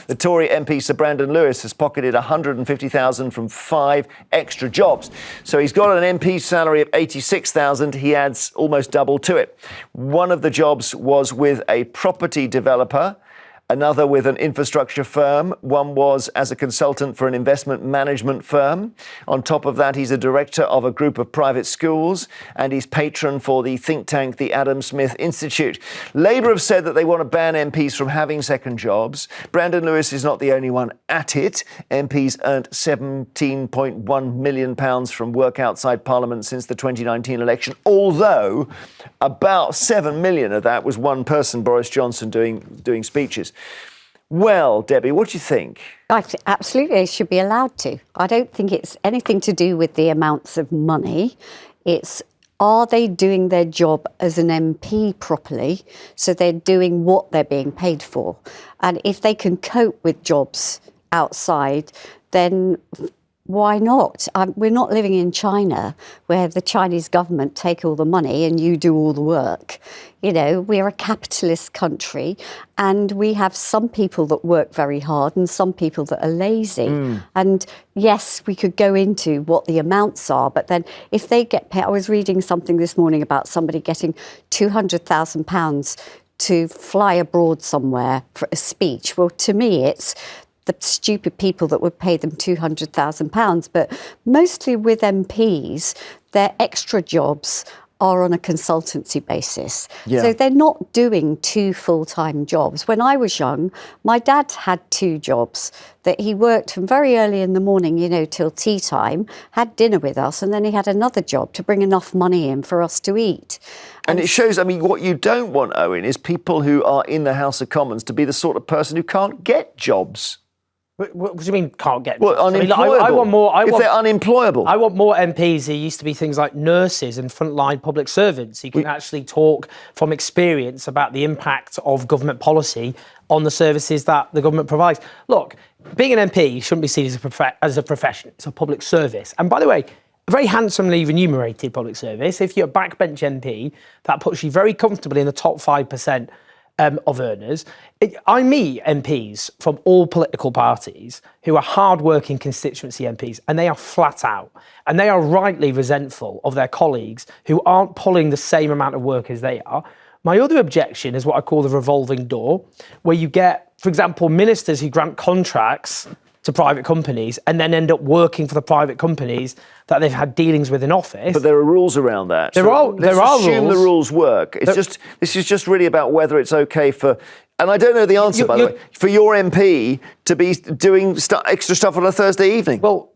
The Tory MP Sir Brandon Lewis has pocketed $150,000 from 5 extra jobs. So he's got an MP salary of $86,000. He adds almost double to it. One of the jobs was with a property developer, another with an infrastructure firm. One was as a consultant for an investment management firm. On top of that, he's a director of a group of private schools, and he's patron for the think tank, the Adam Smith Institute. Labour have said that they want to ban MPs from having second jobs. Brandon Lewis is not the only one at it. MPs earned £17.1 million from work outside Parliament since the 2019 election, although about 7 million of that was one person, Boris Johnson, doing speeches. Well, Debbie, what do you think? Absolutely, they should be allowed to. I don't think it's anything to do with the amounts of money. It's, are they doing their job as an MP properly? So they're doing what they're being paid for. And if they can cope with jobs outside, then why not? We're not living in China where the Chinese government take all the money and you do all the work. You know, we're a capitalist country and we have some people that work very hard and some people that are lazy. And yes, we could go into what the amounts are, but then if they get paid, I was reading something this morning about somebody getting £200,000 to fly abroad somewhere for a speech. Well, to me, it's the stupid people that would pay them £200,000. But mostly with MPs, their extra jobs are on a consultancy basis. Yeah. So they're not doing 2 full-time jobs. When I was young, my dad had 2 jobs that he worked from very early in the morning, you know, till tea time, had dinner with us, and then he had another job to bring enough money in for us to eat. And it shows, I mean, what you don't want, Owen, is people who are in the House of Commons to be the sort of person who can't get jobs. What do you mean can't get? Well, unemployable. I want more. If they're unemployable. I want more MPs who used to be things like nurses and frontline public servants who can actually talk from experience about the impact of government policy on the services that the government provides. Look, being an MP shouldn't be seen as a profession. It's a public service. And by the way, a very handsomely remunerated public service. If you're a backbench MP, that puts you very comfortably in the top 5% of earners. I meet MPs from all political parties who are hard-working constituency MPs, and they are flat out, and they are rightly resentful of their colleagues who aren't pulling the same amount of work as they are. My other objection is what I call the revolving door, where you get, for example, ministers who grant contracts to private companies and then end up working for the private companies that they've had dealings with in office. But there are rules around that. There are rules. Assume the rules work. This is just really about whether it's okay for, and I don't know the answer, by the way, for your MP to be doing extra stuff on a Thursday evening. Well,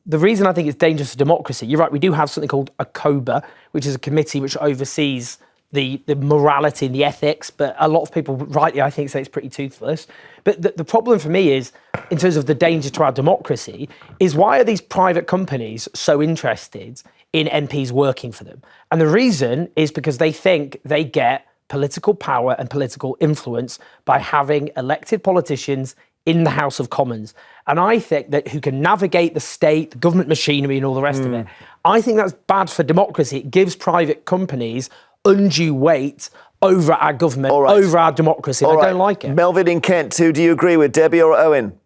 the reason I think it's dangerous for democracy, you're right, we do have something called a COBA, which is a committee which oversees the morality and the ethics, but a lot of people, rightly, I think, say it's pretty toothless. But the problem for me is, in terms of the danger to our democracy, is why are these private companies so interested in MPs working for them? And the reason is because they think they get political power and political influence by having elected politicians in the House of Commons. And I think that who can navigate the state, the government machinery and all the rest of it, I think that's bad for democracy. It gives private companies undue weight over our government, over our democracy. I don't like it. Melvin in Kent, too, do you agree with Debbie or Owen?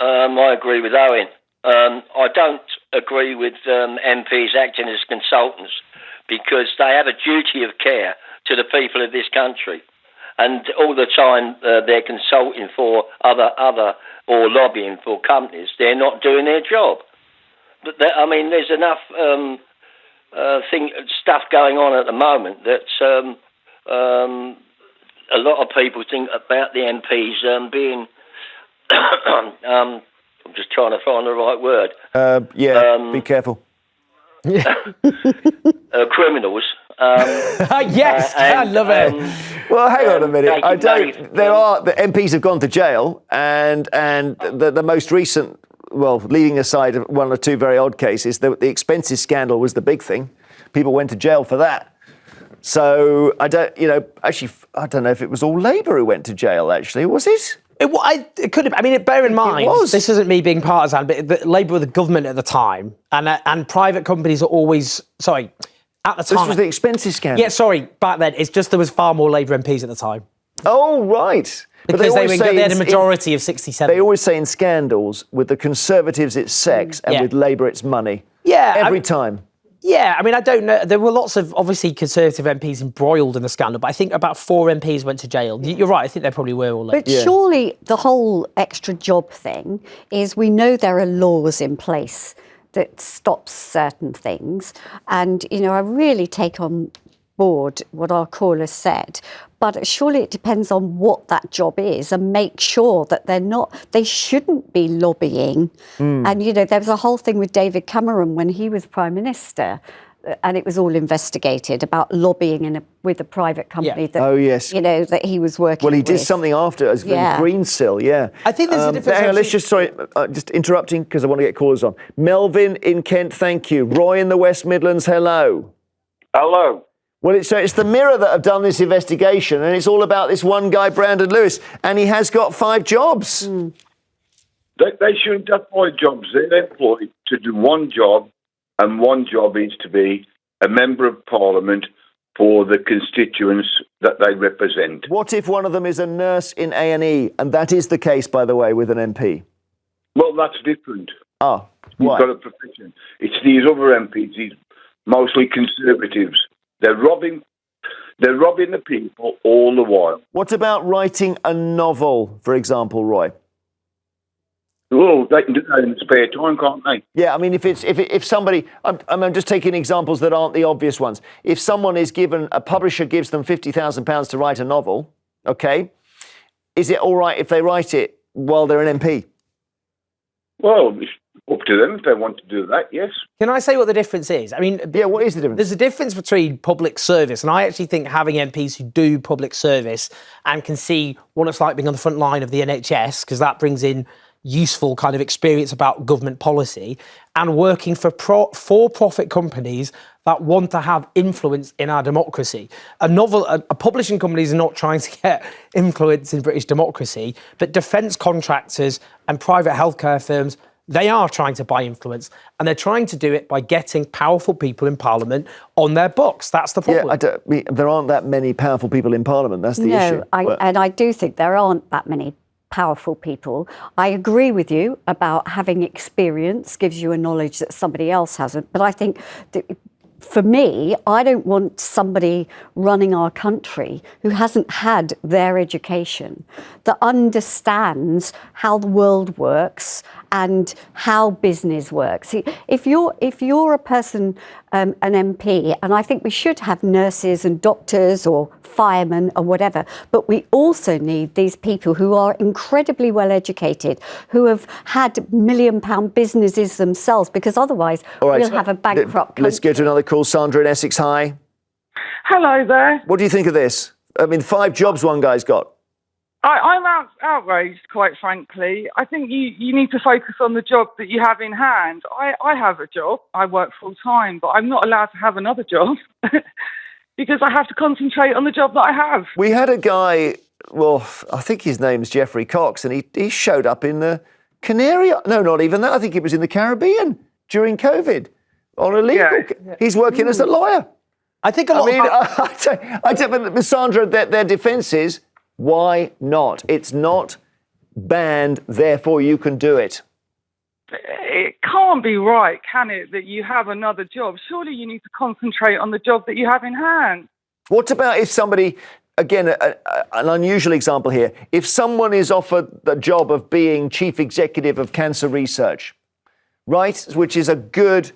I agree with Owen. I don't agree with MPs acting as consultants because they have a duty of care to the people of this country. And all the time they're consulting for other or lobbying for companies, they're not doing their job. But there's enough stuff going on at the moment that a lot of people think about the MPs being I'm just trying to find the right word. Be careful. Criminals. Yes, I love it. Well, hang on a minute. The MPs have gone to jail, and the most recent, well, leaving aside one or two very odd cases, the expenses scandal was the big thing. People went to jail for that. So I don't know if it was all Labour who went to jail. Actually, was it? It could have. I mean, bear in mind, this isn't me being partisan, but Labour were the government at the time, and private companies are always at the time. This was the expenses scandal. Yeah, back then it's just there was far more Labour MPs at the time. Oh right. Because they had a majority of 67. They always say in scandals, with the Conservatives it's sex and with Labour it's money. Yeah. Every time. Yeah, I mean, I don't know. There were lots of, obviously, Conservative MPs embroiled in the scandal, but I think about 4 MPs went to jail. You're right, I think they probably were all. But surely the whole extra job thing is, we know there are laws in place that stops certain things. And, I really take on board what our caller said, but surely it depends on what that job is, and make sure that they shouldn't be lobbying. And, there was a whole thing with David Cameron when he was Prime Minister, and it was all investigated about lobbying with a private company that, that he was working with. Well, he did something after as Greensill, I think there's a difference. Hang on, let's just interrupting because I want to get callers on. Melvin in Kent, thank you. Roy in the West Midlands, hello. Hello. Well, it's the Mirror that have done this investigation, and it's all about this one guy, Brandon Lewis, and he has got 5 jobs. They shouldn't employ jobs. They're employed to do one job, and one job is to be a member of Parliament for the constituents that they represent. What if one of them is a nurse in A&E, and that is the case, by the way, with an MP? Well, that's different. Ah, You've why? got a profession. It's these other MPs, these mostly Conservatives. They're robbing the people all the while. What about writing a novel, for example, Roy? Well, they can do that in spare time, can't they? Yeah, I mean, if somebody, I'm just taking examples that aren't the obvious ones. If someone is given, a publisher gives them £50,000 to write a novel, okay, is it all right if they write it while they're an MP? Well, it's up to them if they want to do that, yes. Can I say what the difference is? I mean, what is the difference? There's a difference between public service, and I actually think having MPs who do public service and can see what it's like being on the front line of the NHS, because that brings in useful kind of experience about government policy, and working for for-profit companies that want to have influence in our democracy. A publishing company is not trying to get influence in British democracy, but defence contractors and private healthcare firms, they are trying to buy influence, and they're trying to do it by getting powerful people in Parliament on their books. That's the problem. Yeah, there aren't that many powerful people in Parliament. That's the issue. And I do think there aren't that many powerful people. I agree with you about having experience gives you a knowledge that somebody else hasn't. But I think that for me, I don't want somebody running our country who hasn't had their education, that understands how the world works and how business works. See, if you're a person, an MP, and I think we should have nurses and doctors or firemen or whatever, but we also need these people who are incredibly well educated, who have had £1 million businesses themselves, because otherwise we'll have a bankrupt country. Let's go to another call. Sandra in Essex, hi. Hello there. What do you think of this? I mean, 5 jobs one guy's got. I'm outraged, quite frankly. I think you need to focus on the job that you have in hand. I have a job. I work full time, but I'm not allowed to have another job because I have to concentrate on the job that I have. We had a guy, well, I think his name's Jeffrey Cox, and he showed up in the Canary... No, not even that. I think it was in the Caribbean during COVID on a legal... Yeah. He's working as a lawyer. I think a lot I don't, but Sandra, their defence is... Why not? It's not banned, therefore you can do it. It can't be right, can it, that you have another job? Surely you need to concentrate on the job that you have in hand. What about if somebody, again, an unusual example here, if someone is offered the job of being chief executive of cancer research, right, which is a good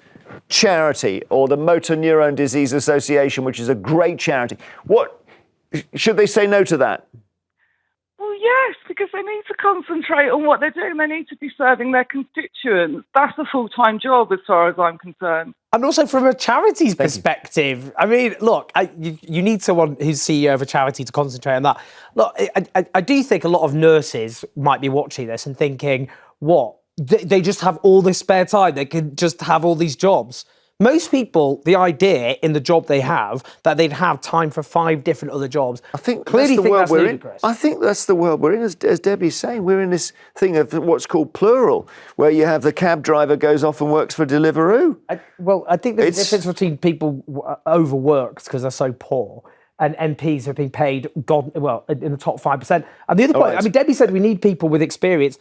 charity, or the Motor Neurone Disease Association, which is a great charity, what should they say no to that? Well, yes, because they need to concentrate on what they're doing. They need to be serving their constituents. That's a full-time job as far as I'm concerned. And also from a charity's perspective, I mean, look, you need someone who's CEO of a charity to concentrate on that. Look, I do think a lot of nurses might be watching this and thinking, what? They just have all this spare time. They can just have all these jobs. Most people, the idea in the job they have, that they'd have time for 5 different other jobs, I think clearly that's the world we're in. ludicrous. I think that's the world we're in, as Debbie's saying. We're in this thing of what's called plural, where you have the cab driver goes off and works for Deliveroo. I think there's a difference between people overworked because they're so poor and MPs have been paid, in the top 5%. And the other point, right. I mean, Debbie said we need people with experience.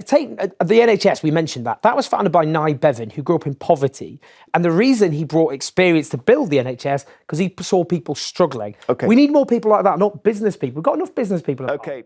Take the NHS, we mentioned that. That was founded by Nye Bevan, who grew up in poverty. And the reason he brought experience to build the NHS, because he saw people struggling. Okay. We need more people like that, not business people. We've got enough business people. Okay.